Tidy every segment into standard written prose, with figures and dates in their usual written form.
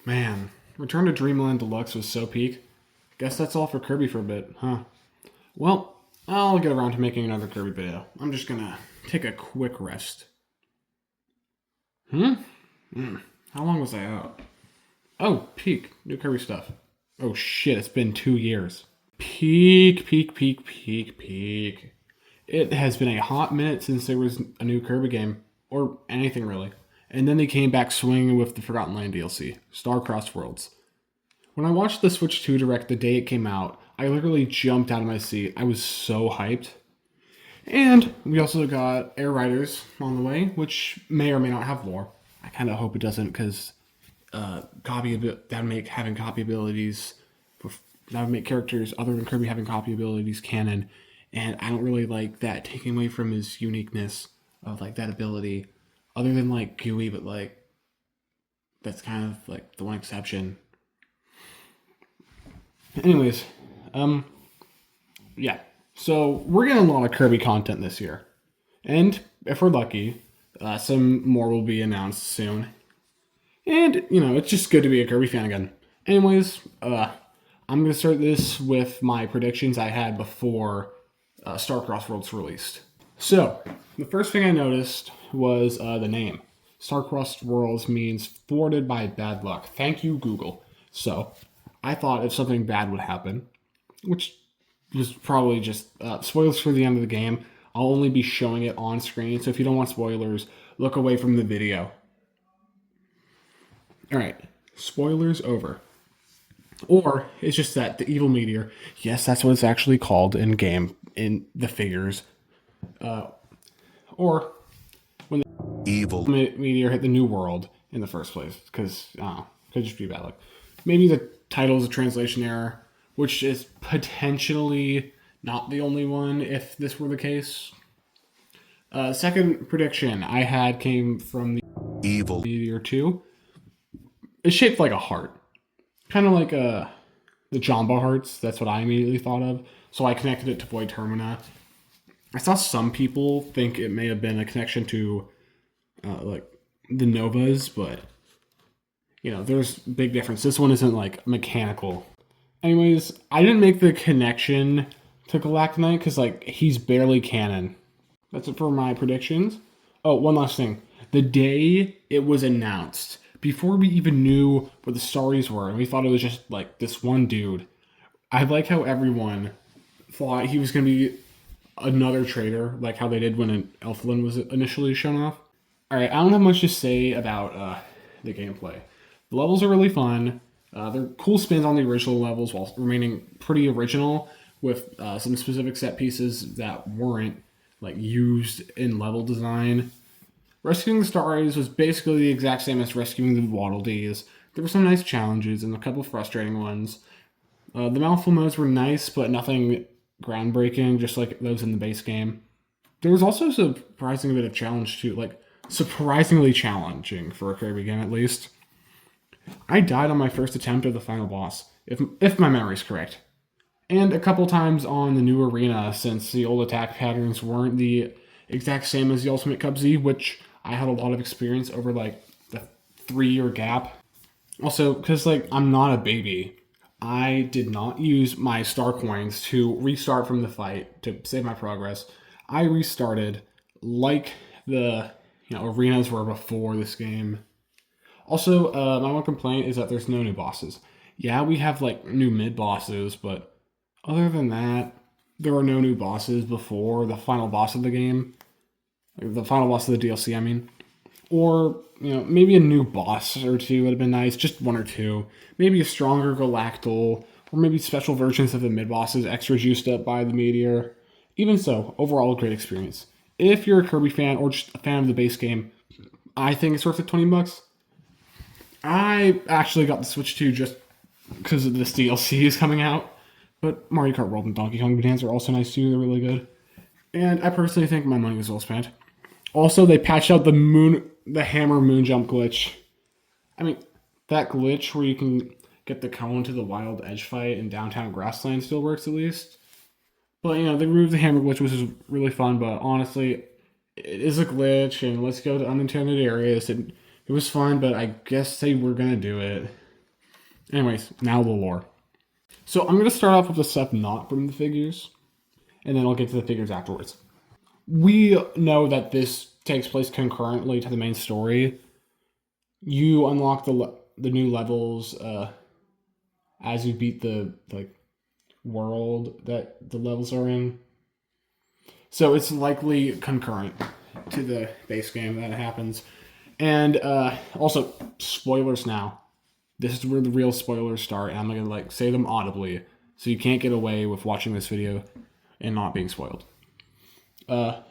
Man, Return to Dreamland Deluxe was so peak. Guess that's all for Kirby for a bit, huh? Well, I'll get around to making another Kirby video. I'm just gonna take a quick rest. Hmm? How long was I out? Oh, peak. New Kirby stuff. Oh shit, it's been 2 years. Peak, peak, peak, peak, peak. It has been a hot minute since there was a new Kirby game, or anything really. And then they came back swinging with the Forgotten Land DLC, Star-Crossed Worlds. When I watched the Switch 2 Direct the day it came out, I literally jumped out of my seat. I was so hyped. And we also got Air Riders on the way, which may or may not have lore. I kind of hope it doesn't, because that would make having copy abilities, that would make characters other than Kirby having copy abilities canon. And I don't really like that taking away from his uniqueness of like that ability, other than like Gooey, but like that's kind of like the one exception. Anyways, yeah. So we're getting a lot of Kirby content this year, and if we're lucky, some more will be announced soon. And it's just good to be a Kirby fan again. Anyways, I'm gonna start this with my predictions I had before Star-Crossed Worlds released. So the first thing I noticed was the name. Star-Crossed Worlds means thwarted by bad luck. Thank you, Google. So I thought if something bad would happen, which was probably just spoilers for the end of the game. I'll only be showing it on screen, so if you don't want spoilers, look away from the video. Alright, spoilers over. Or it's just that the evil meteor, yes, that's what it's actually called in game, in the figures. Or when the evil meteor hit the new world in the first place, because, I don't know, could just be bad luck. Maybe the title is a translation error, which is potentially not the only one if this were the case. Second prediction I had came from the evil meteor 2. It's shaped like a heart. Kind of like the Jamba hearts. That's what I immediately thought of. So I connected it to Void Termina. I saw some people think it may have been a connection to like the Novas, but there's big difference. This one isn't like mechanical. Anyways, I didn't make the connection to Galactonite because like he's barely canon. That's it for my predictions. Oh, one last thing. The day it was announced, before we even knew what the stories were, and we thought it was just like this one dude, I like how everyone thought he was going to be another traitor, like how they did when Elflin was initially shown off. Alright, I don't have much to say about the gameplay. The levels are really fun. They're cool spins on the original levels while remaining pretty original with some specific set pieces that weren't like used in level design. Rescuing the Star Rays was basically the exact same as rescuing the Waddle Dees. There were some nice challenges and a couple frustrating ones. The mouthful modes were nice, but nothing groundbreaking, just like those in the base game. There was also a surprising bit of challenge too, like surprisingly challenging for a Kirby game at least. I died on my first attempt of the final boss, if my memory's correct. And a couple times on the new arena, since the old attack patterns weren't the exact same as the Ultimate Cup Z, which I had a lot of experience over like the 3-year gap. Also, because like I'm not a baby, I did not use my star coins to restart from the fight to save my progress. I restarted like the arenas were before this game. Also, my one complaint is that there's no new bosses. Yeah, we have like new mid bosses, but other than that, there are no new bosses before the final boss of the game. Like the final boss of the DLC, I mean. Or, maybe a new boss or two would have been nice. Just one or two. Maybe a stronger Galactal. Or maybe special versions of the mid-bosses extra juiced up by the Meteor. Even so, overall a great experience. If you're a Kirby fan or just a fan of the base game, I think it's worth it $20. I actually got the Switch 2 just because of this DLC is coming out. But Mario Kart World and Donkey Kong Bonanza are also nice too. They're really good. And I personally think my money was well spent. Also, they patched out the hammer moon jump glitch. I mean, that glitch where you can get the cone to the wild edge fight in downtown Grassland still works at least. But, they removed the hammer glitch, which is really fun, but honestly, it is a glitch, and let's go to unintended areas. It was fun, but I guess they were going to do it. Anyways, now the lore. So I'm going to start off with the stuff not from the figures, and then I'll get to the figures afterwards. We know that this takes place concurrently to the main story. You unlock the new levels as you beat the world that the levels are in. So it's likely concurrent to the base game that it happens. And also, spoilers now. This is where the real spoilers start, and I'm gonna say them audibly, so you can't get away with watching this video and not being spoiled. And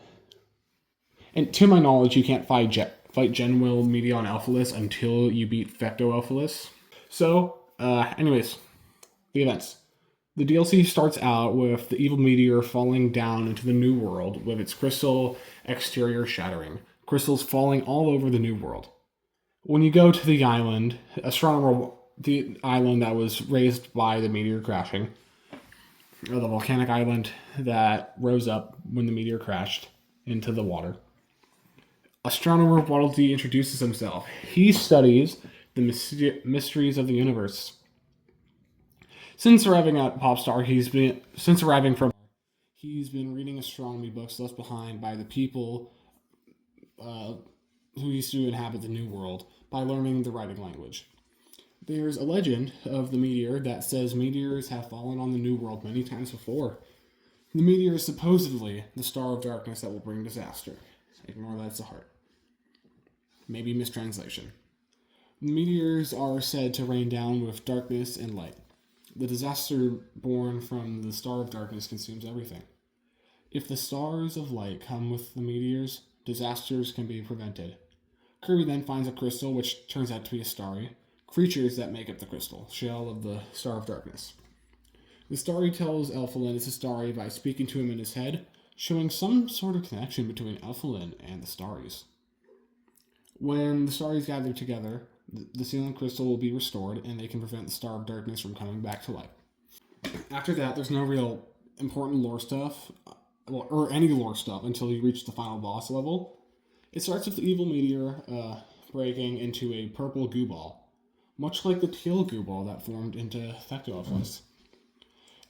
to my knowledge, you can't fight Genwell Medion Alphalus until you beat Fecto Alphalus. So, anyways, the events. The DLC starts out with the evil meteor falling down into the new world with its crystal exterior shattering. Crystals falling all over the new world. When you go to the island, the island that was raised by the meteor crashing, or the volcanic island that rose up when the meteor crashed into the water, Astronomer Waddle Dee introduces himself. He studies the mysteries of the universe. Since arriving at Popstar, he's been reading astronomy books left behind by the people who used to inhabit the New World by learning the writing language. There's a legend of the meteor that says meteors have fallen on the New World many times before. The meteor is supposedly the star of darkness that will bring disaster. Ignore that's a heart. Maybe mistranslation. The meteors are said to rain down with darkness and light. The disaster born from the star of darkness consumes everything. If the stars of light come with the meteors, disasters can be prevented. Kirby then finds a crystal, which turns out to be a starry, creatures that make up the crystal, shell of the star of darkness. The starry tells Elfilin it's a starry by speaking to him in his head, showing some sort of connection between Elfilin and the starries. When the starries gather together, the sealing crystal will be restored, and they can prevent the star of darkness from coming back to life. After that, there's no real important lore stuff, or any lore stuff, until you reach the final boss level. It starts with the evil meteor breaking into a purple goo ball, much like the teal goo ball that formed into Thectoelflus.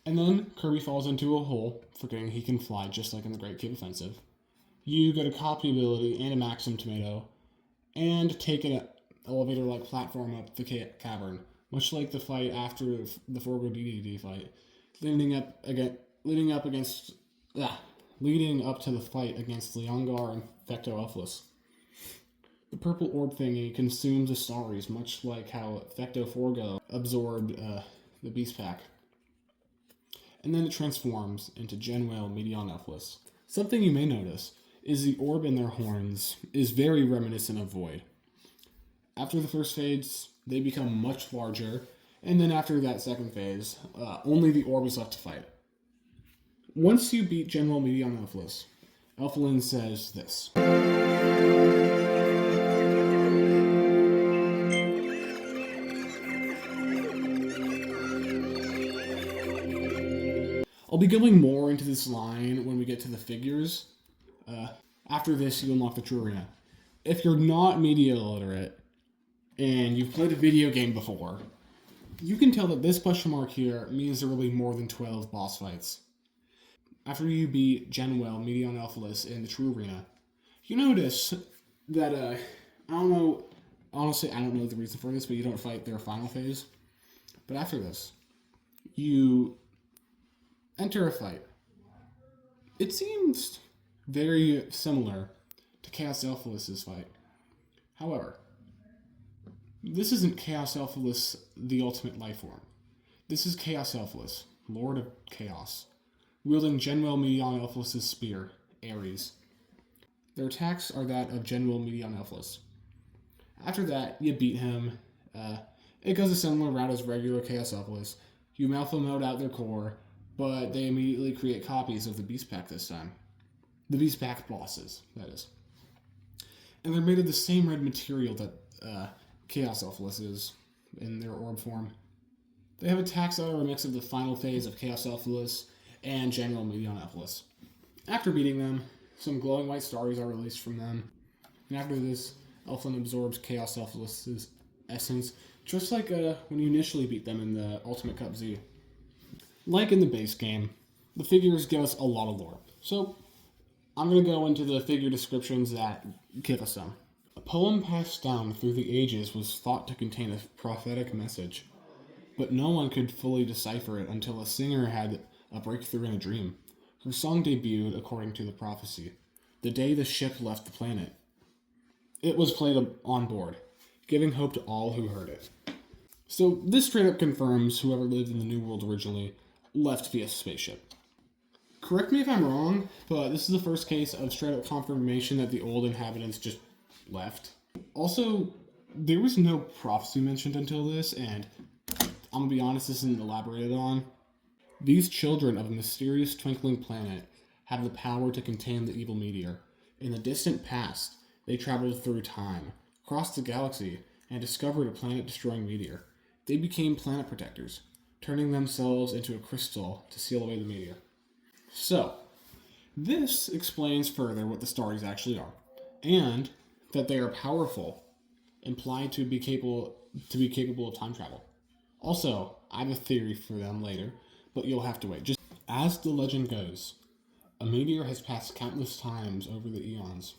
And then Kirby falls into a hole, forgetting he can fly just like in the Great Cave Offensive. You get a copy ability and a Maxim Tomato, and take an elevator-like platform up the cavern, much like the fight after the Forgo DDD fight, leading up to the fight against Leongar and Thectoelflus. The purple orb thingy consumes the starries, much like how Thecto Forgo absorbed the Beast Pack. And then it transforms into Genwell Medion Alphalus. Something you may notice is the orb in their horns is very reminiscent of Void. After the first phase, they become much larger, and then after that second phase, only the orb is left to fight. Once you beat Genwell Medion Alphalus, Elfilin says this. I'll be going more into this line when we get to the figures. After this, you unlock the True Arena. If you're not media illiterate and you've played a video game before, you can tell that this question mark here means there will be more than 12 boss fights. After you beat Genwell, Medion Alphalus in the True Arena, you notice that, I don't know the reason for this, but you don't fight their final phase. But after this, you enter a fight. It seems very similar to Chaos Alphalus's fight. However, this isn't Chaos Alphalus, the ultimate life form. This is Chaos Alphalus, Lord of Chaos, wielding Genwell Medion Alphalus's spear, Ares. Their attacks are that of Genwell Medion Alphalus. After that, you beat him. It goes a similar route as regular Chaos Alphalus. You alpha mode out their core, but they immediately create copies of the Beast Pack this time. The Beast Pack bosses, that is. And they're made of the same red material that Chaos Alphalus is in their orb form. They have attacks that are a mix of the final phase of Chaos Alphalus and Genwell Medion Alphalus. After beating them, some glowing white stars are released from them. And after this, Elfilin absorbs Chaos Alphalus's essence just like when you initially beat them in the Ultimate Cup Z. Like in the base game, the figures give us a lot of lore. So I'm going to go into the figure descriptions that give us some. A poem passed down through the ages was thought to contain a prophetic message, but no one could fully decipher it until a singer had a breakthrough in a dream. Her song debuted according to the prophecy, the day the ship left the planet. It was played on board, giving hope to all who heard it. So this straight up confirms whoever lived in the New World originally left via spaceship. Correct me if I'm wrong, but this is the first case of straight up confirmation that the old inhabitants just left. Also, there was no prophecy mentioned until this, and I'm gonna be honest, this isn't elaborated on. These children of a mysterious twinkling planet have the power to contain the evil meteor. In the distant past, they traveled through time, crossed the galaxy, and discovered a planet-destroying meteor. They became planet protectors, turning themselves into a crystal to seal away the meteor. So, this explains further what the stars actually are, and that they are powerful, implied to be capable of time travel. Also, I have a theory for them later, but you'll have to wait. Just as the legend goes, a meteor has passed countless times over the eons.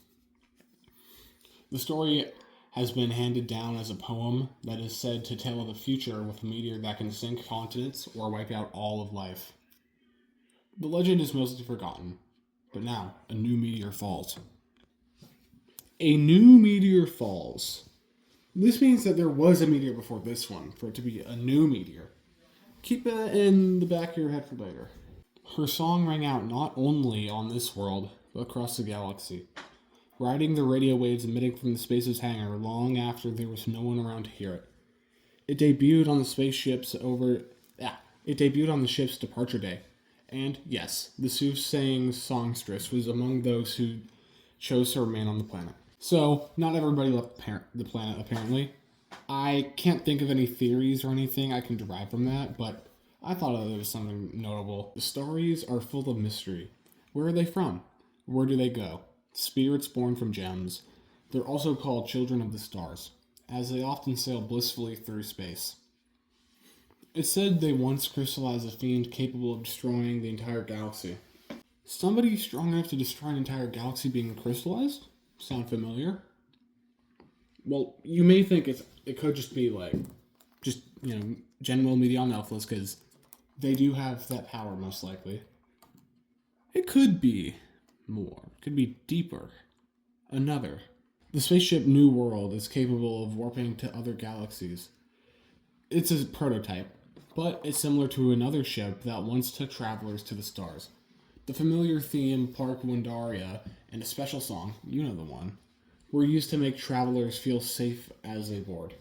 The story has been handed down as a poem that is said to tell of the future with a meteor that can sink continents or wipe out all of life. The legend is mostly forgotten, but now a new meteor falls. A new meteor falls. This means that there was a meteor before this one, for it to be a new meteor. Keep that in the back of your head for later. Her song rang out not only on this world, but across the galaxy, riding the radio waves emitting from the space's hangar long after there was no one around to hear it. It debuted on the ship's departure day. And yes, the soothsaying songstress was among those who chose to remain on the planet. So, not everybody left the planet, apparently. I can't think of any theories or anything I can derive from that, but I thought it was something notable. The stories are full of mystery. Where are they from? Where do they go? Spirits born from gems. They're also called children of the stars, as they often sail blissfully through space. It's said they once crystallized a fiend capable of destroying the entire galaxy. Somebody strong enough to destroy an entire galaxy being crystallized? Sound familiar? Well, you may think it could just be general medium alphas, because they do have that power most likely. It could be more. It could be deeper. Another. The spaceship New World is capable of warping to other galaxies. It's a prototype, but it's similar to another ship that once took travelers to the stars. The familiar theme, Park Windaria, and a special song, you know the one, were used to make travelers feel safe as they board.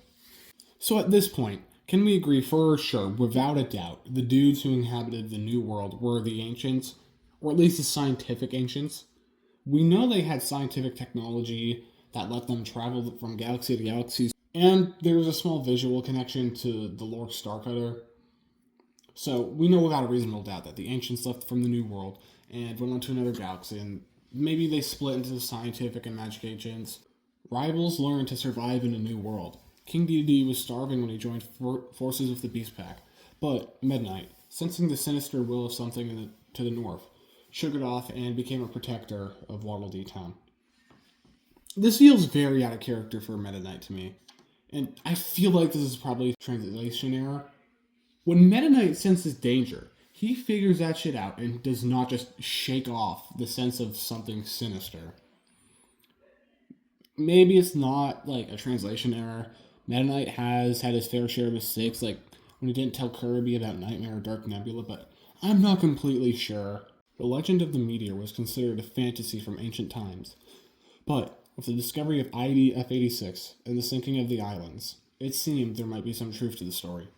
So at this point, can we agree for sure, without a doubt, the dudes who inhabited the New World were the ancients, or at least the scientific ancients? We know they had scientific technology that let them travel from galaxy to galaxy, and there was a small visual connection to the lore Starcutter. So we know without a reasonable doubt that the ancients left from the New World and went on to another galaxy, and maybe they split into the scientific and magic agents. Rivals learned to survive in a new world. King Dedede was starving when he joined forces with the Beast Pack, but Midnight, sensing the sinister will of something to the north, shook it off and became a protector of Waddle Dee Town. This feels very out of character for Meta Knight to me, and I feel like this is probably a translation error. When Meta Knight senses danger, he figures that shit out and does not just shake off the sense of something sinister. Maybe it's not like a translation error. Meta Knight has had his fair share of mistakes, like when he didn't tell Kirby about Nightmare or Dark Nebula, but I'm not completely sure. The legend of the meteor was considered a fantasy from ancient times, but with the discovery of ID F-86 and the sinking of the islands, it seemed there might be some truth to the story.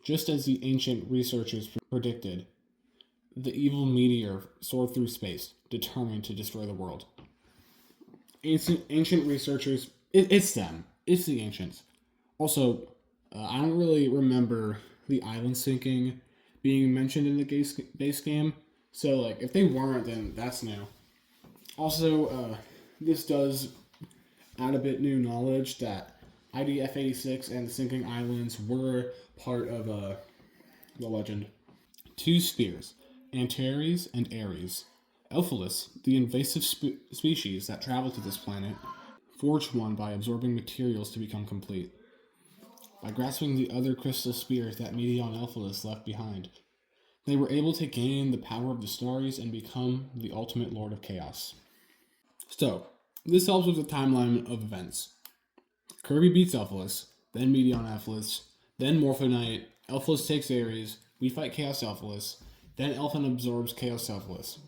Just as the ancient researchers predicted, the evil meteor soared through space, determined to destroy the world. Ancient researchers, it's them. It's the ancients. Also, I don't really remember the island sinking being mentioned in the base game, so if they weren't, then that's new. Also, this does add a bit new knowledge that IDF-86 and the sinking islands were part of the legend. Two spears, Antares and Ares. Elphalus, the invasive species that traveled to this planet, forged one by absorbing materials to become complete. By grasping the other crystal spears that Meteon Elphalus left behind, they were able to gain the power of the stars and become the ultimate Lord of Chaos. So, this helps with the timeline of events. Kirby beats Elphalus, then Meteon Elphalus, then Morphinite, Elphalus takes Ares, we fight Chaos Elphalus, then Elphin absorbs Chaos Elphalus.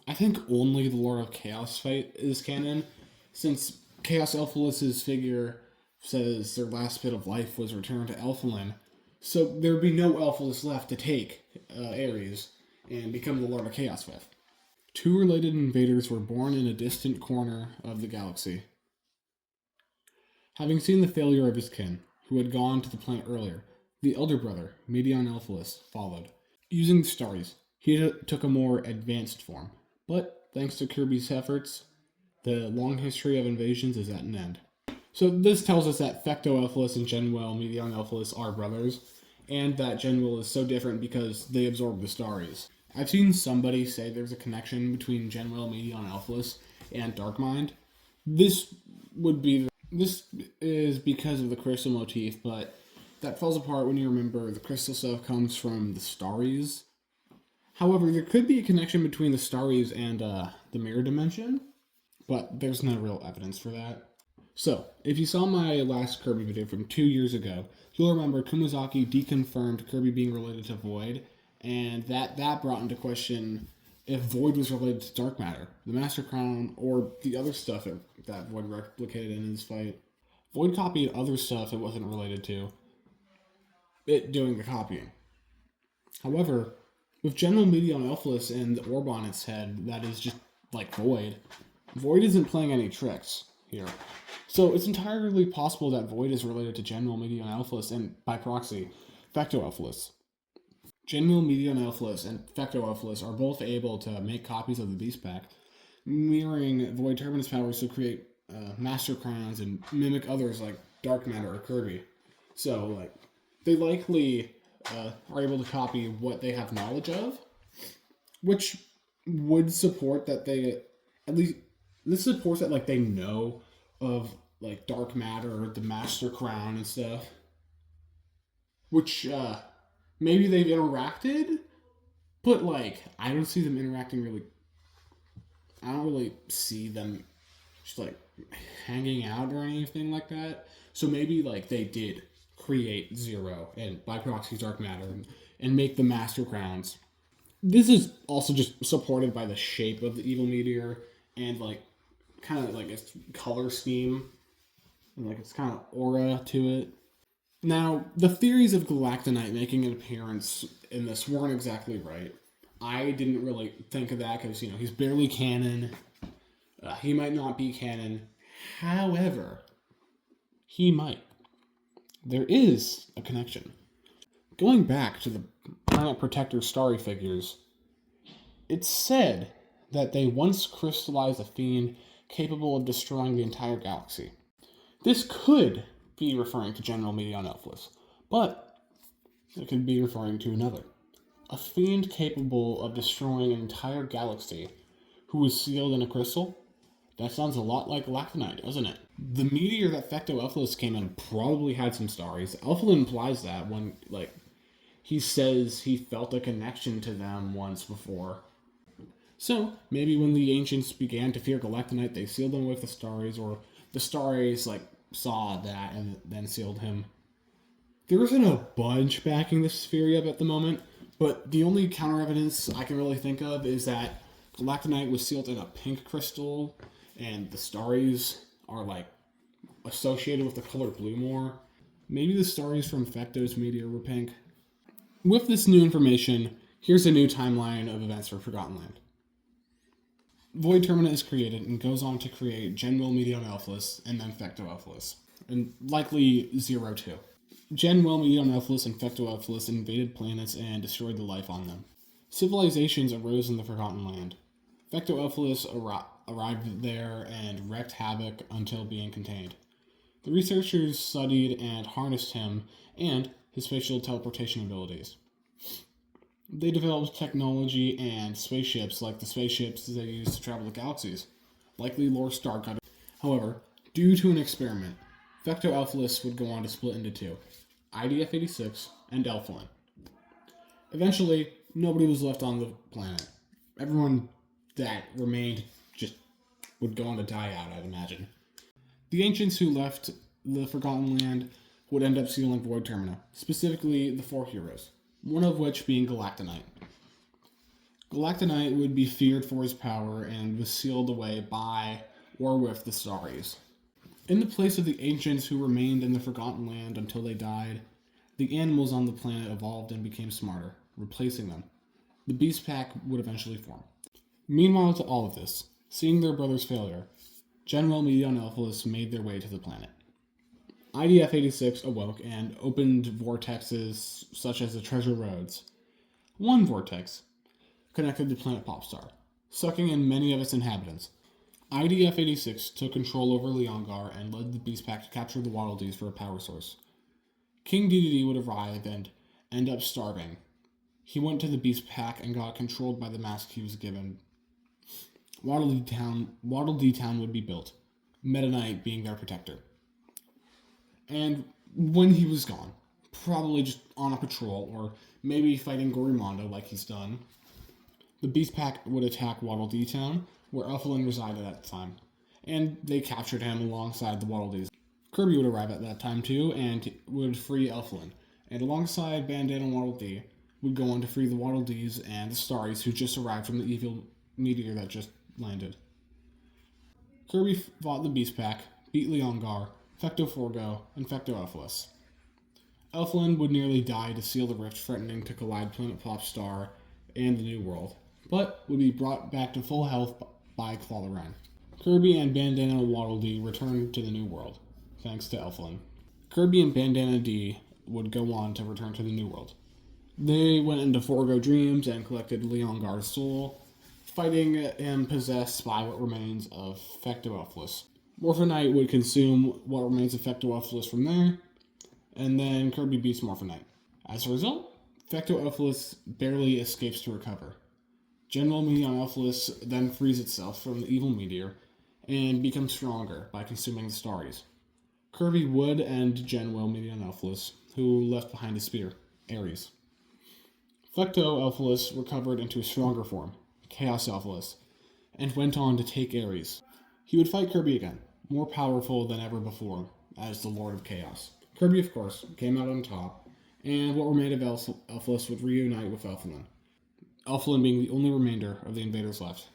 I think only the Lord of Chaos fight is canon, since Chaos Elphalus's figure says their last bit of life was returned to Elphalin, so there would be no Elphalus left to take Ares and become the Lord of Chaos with. Two related invaders were born in a distant corner of the galaxy. Having seen the failure of his kin, who had gone to the planet earlier, the elder brother, Meteon Elphalus, followed. Using the stars, he took a more advanced form, but thanks to Kirby's efforts, the long history of invasions is at an end. So this tells us that Fecto Elphalus and Genwell Meteon Elphalus are brothers, and that Genwell is so different because they absorb the Starries. I've seen somebody say there's a connection between Genwell Meteon Elphalus and Darkmind. This is because of the crystal motif, but that falls apart when you remember the crystal stuff comes from the Starries. However, there could be a connection between the Starries and the mirror dimension, but there's no real evidence for that. So, if you saw my last Kirby video from 2 years ago, you'll remember Kumazaki deconfirmed Kirby being related to Void, and that brought into question if Void was related to Dark Matter, the Master Crown, or the other stuff that Void replicated in his fight. Void copied other stuff it wasn't related to, it doing the copying. However, with General Meteon Elphalus and the orb on its head that is just like Void isn't playing any tricks here. So it's entirely possible that Void is related to General Meteon Elphalus and, by proxy, Fecto Elphalus. General Meteon Elphalus and Fecto Elphalus are both able to make copies of the Beast Pack, mirroring Void Terminus powers to create Master Crowns and mimic others like Dark Matter or Kirby. So, they likely are able to copy what they have knowledge of, which would support that they, at least, this supports that, they know of, Dark Matter or the Master Crown and stuff. Which, maybe they've interacted, but, I don't see them interacting really. I don't really see them just, hanging out or anything like that. So maybe, they did create Zero and, by proxy, Dark Matter and make the Master Crowns. This is also just supported by the shape of the Evil Meteor and, kind of, its color scheme. And, its kind of aura to it. Now, the theories of Galactonite making an appearance in this weren't exactly right. I didn't really think of that because, he's barely canon. He might not be canon. However, he might. There is a connection. Going back to the Planet Protector Starry figures, it's said that they once crystallized a fiend capable of destroying the entire galaxy. This could be referring to General Meteon Elphalus, but it could be referring to another. A fiend capable of destroying an entire galaxy who was sealed in a crystal? That sounds a lot like Galactonite, doesn't it? The meteor that Fecto Elphalus came in probably had some Starries. Elphalin implies that when, he says he felt a connection to them once before. So, maybe when the ancients began to fear Galactonite, they sealed him with the Starries, or the Starries, saw that and then sealed him. There isn't a bunch backing this theory up at the moment, but the only counter evidence I can really think of is that Galactonite was sealed in a pink crystal, and the Starries are, associated with the color blue more. Maybe the Starries from Fecto's meteor were pink. With this new information, here's a new timeline of events for Forgotten Land. Void Termina is created and goes on to create General Meteon Elphalus and then Fecto Elphalus, and likely Zero too. General Meteon Elphalus and Fecto Elphalus invaded planets and destroyed the life on them. Civilizations arose in the Forgotten Land. Fecto Elphalus arrived there and wreaked havoc until being contained. The researchers studied and harnessed him and his spatial teleportation abilities. They developed technology and spaceships like the spaceships they used to travel the galaxies, likely Lord Starkiller. However, due to an experiment, Fecto-Elfilis would go on to split into two, IDF-86 and Elflin. Eventually, nobody was left on the planet. Everyone that remained just would go on to die out, I'd imagine. The ancients who left the Forgotten Land would end up sealing Void Termina, specifically the four heroes, one of which being Galactonite. Galactonite would be feared for his power and was sealed away by or with the Staries. In the place of the ancients who remained in the Forgotten Land until they died, the animals on the planet evolved and became smarter, replacing them. The Beast Pack would eventually form. Meanwhile to all of this, seeing their brother's failure, General Media and Elfilis made their way to the planet. IDF-86 awoke and opened vortexes such as the Treasure Roads. One vortex connected to planet Popstar, sucking in many of its inhabitants. IDF-86 took control over Leongar and led the Beast Pack to capture the Waddle Dees for a power source. King Dedede would arrive and end up starving. He went to the Beast Pack and got controlled by the mask he was given. Waddle Dee Town would be built, Meta Knight being their protector. And when he was gone, probably just on a patrol or maybe fighting Gorimondo like he's done, the Beast Pack would attack Waddle Dee Town, where Elflin resided at the time, and they captured him alongside the Waddle Dees. Kirby would arrive at that time too and would free Elflin, and alongside Bandana and Waddle Dee would go on to free the Waddle Dees and the Staries who just arrived from the evil meteor that just landed. Kirby fought the Beast Pack, beat Leongar, Fecto Forgo, and Fecto-Elfilis. Elflin would nearly die to seal the rift threatening to collide Planet Popstar and the New World, but would be brought back to full health by Clawlorine. Kirby and Bandana Waddle Dee returned to the New World, thanks to Elflin. Kirby and Bandana Dee would go on to return to the New World. They went into Forgo Dreams and collected Leongar's soul, fighting him possessed by what remains of Fecto-Elfilis. Morphinite would consume what remains of Fecto-Elfilis from there, and then Kirby beats Morphinite. As a result, Fecto-Elfilis barely escapes to recover. General Meteon Elfilis then frees itself from the evil meteor and becomes stronger by consuming the Staries. Kirby would end General Meteon Elfilis, who left behind a spear, Ares. Fecto-Elfilis recovered into a stronger form, Chaos Elfilis, and went on to take Ares. He would fight Kirby again, more powerful than ever before, as the Lord of Chaos. Kirby, of course, came out on top, and what remained of Elfilis would reunite with Elflin. Elflin being the only remainder of the invaders left.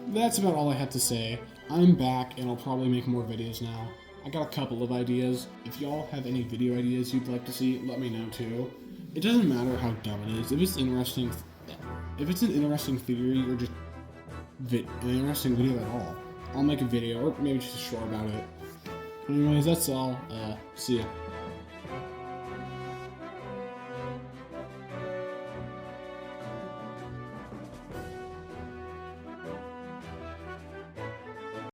That's about all I have to say. I'm back, and I'll probably make more videos now. I got a couple of ideas. If y'all have any video ideas you'd like to see, let me know too. It doesn't matter how dumb it is. If it's an interesting theory or just an interesting video at all, I'll make a video, or maybe just a short about it. Anyways, that's all. See ya.